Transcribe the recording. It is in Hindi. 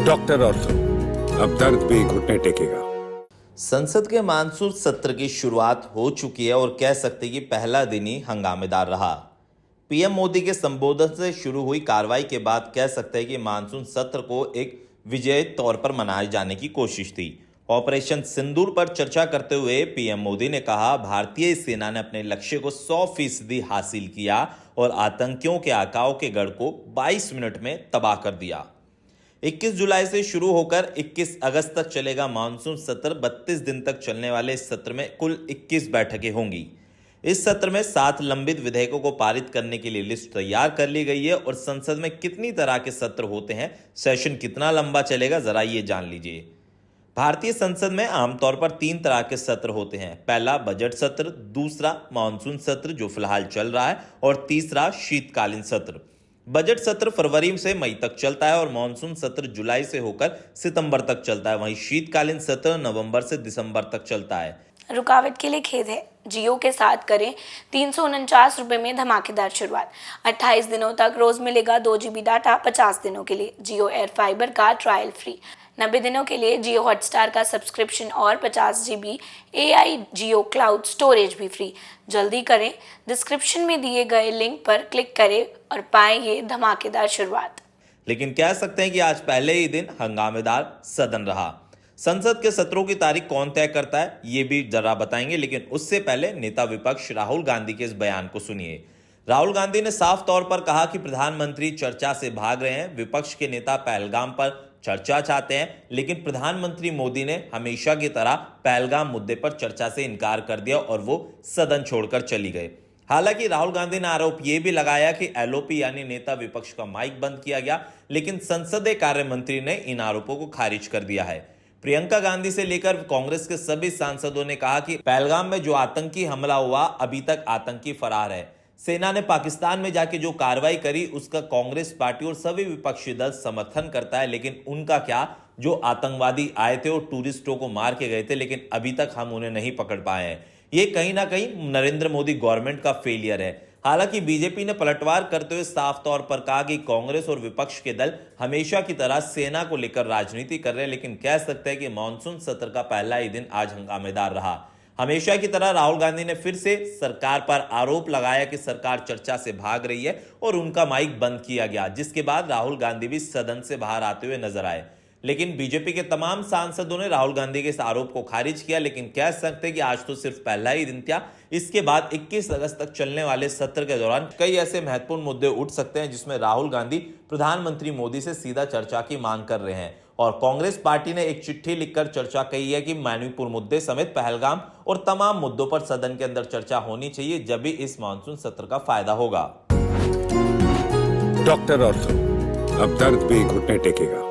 डॉक्टर ऑर्थो, अब दर्द भी घुटने टेकेगा। संसद के मानसून सत्र की शुरुआत हो चुकी है और कह सकते हैं कि पहला दिन ही हंगामेदार रहा। पीएम मोदी के संबोधन से शुरू हुई कार्रवाई के बाद कह सकते हैं कि मानसून सत्र को एक विजय तौर पर मनाए जाने की कोशिश थी। ऑपरेशन सिंदूर पर चर्चा करते हुए पीएम मोदी ने कहा, भारतीय सेना ने अपने लक्ष्य को 100% हासिल किया और आतंकियों के आकाओं के गढ़ को 22 मिनट में तबाह कर दिया। 21 जुलाई से शुरू होकर 21 अगस्त तक चलेगा मानसून सत्र। 32 दिन तक चलने वाले इस सत्र में कुल 21 बैठकें होंगी। इस सत्र में 7 लंबित विधेयकों को पारित करने के लिए लिस्ट तैयार कर ली गई है। और संसद में कितनी तरह के सत्र होते हैं, सेशन कितना लंबा चलेगा, जरा ये जान लीजिए। भारतीय संसद में आमतौर पर 3 तरह के सत्र होते हैं। पहला बजट सत्र, दूसरा मानसून सत्र जो फिलहाल चल रहा है, और तीसरा शीतकालीन सत्र। बजट सत्र फरवरी से मई तक चलता है और मानसून सत्र जुलाई से होकर सितंबर तक चलता है। वहीं शीतकालीन सत्र नवंबर से दिसंबर तक चलता है। रुकावट के लिए खेद है। जियो के साथ करें 349 रुपए में धमाकेदार शुरुआत। 28 दिनों तक रोज मिलेगा 2 GB डाटा 50 दिनों के लिए। जियो एयर फाइबर का ट्रायल फ्री। 90 दिनों के लिए जियो हॉटस्टार का सब्सक्रिप्शन और 50 GB AI जियो क्लाउड स्टोरेज भी फ्री। जल्दी करें, डिस्क्रिप्शन में दिए गए लिंक पर क्लिक करें और पाएं ये धमाकेदार शुरुआत। लेकिन कह सकते हैं कि आज पहले ही दिन हंगामेदार सदन रहा। संसद के सत्रों की तारीख कौन तय करता है, ये भी जरा बताएंगे, लेकिन उससे पहले नेता विपक्ष राहुल गांधी के इस बयान को सुनिए। राहुल गांधी ने साफ तौर पर कहा कि प्रधानमंत्री चर्चा से भाग रहे हैं। विपक्ष के नेता पहलगाम पर चर्चा चाहते हैं, लेकिन प्रधानमंत्री मोदी ने हमेशा की तरह पहलगाम मुद्दे पर चर्चा से इनकार कर दिया और वो सदन छोड़कर चली गए। हालांकि राहुल गांधी ने आरोप यह भी लगाया कि एलओपी यानी नेता विपक्ष का माइक बंद किया गया, लेकिन संसदीय कार्य मंत्री ने इन आरोपों को खारिज कर दिया है। प्रियंका गांधी से लेकर कांग्रेस के सभी सांसदों ने कहा कि पहलगाम में जो आतंकी हमला हुआ, अभी तक आतंकी फरार है। सेना ने पाकिस्तान में जाके जो कार्रवाई करी उसका कांग्रेस पार्टी और सभी विपक्षी दल समर्थन करता है, लेकिन उनका क्या, जो आतंकवादी आए थे और टूरिस्टों को मार के गए थे, लेकिन अभी तक हम उन्हें नहीं पकड़ पाए हैं। ये कहीं ना कहीं नरेंद्र मोदी गवर्नमेंट का फेलियर है। हालांकि बीजेपी ने पलटवार करते हुए साफ तौर पर कहा कि कांग्रेस और विपक्ष के दल हमेशा की तरह सेना को लेकर राजनीति कर रहे हैं, लेकिन कह सकते हैं कि मानसून सत्र का पहला ही दिन आज हंगामेदार रहा। हमेशा की तरह राहुल गांधी ने फिर से सरकार पर आरोप लगाया कि सरकार चर्चा से भाग रही है और उनका माइक बंद किया गया, जिसके बाद राहुल गांधी भी सदन से बाहर आते हुए नजर आए। लेकिन बीजेपी के तमाम सांसदों ने राहुल गांधी के इस आरोप को खारिज किया। लेकिन कह सकते हैं कि आज तो सिर्फ पहला ही दिन था। इसके बाद 21 अगस्त तक चलने वाले सत्र के दौरान कई ऐसे महत्वपूर्ण मुद्दे उठ सकते हैं जिसमें राहुल गांधी प्रधानमंत्री मोदी से सीधा चर्चा की मांग कर रहे हैं। और कांग्रेस पार्टी ने एक चिट्ठी लिखकर चर्चा कही है कि मणिपुर मुद्दे समेत पहलगाम और तमाम मुद्दों पर सदन के अंदर चर्चा होनी चाहिए, जब भी इस मानसून सत्र का फायदा होगा। डॉक्टर ऑर्थो, अब दर्द भी घुटने टेकेगा।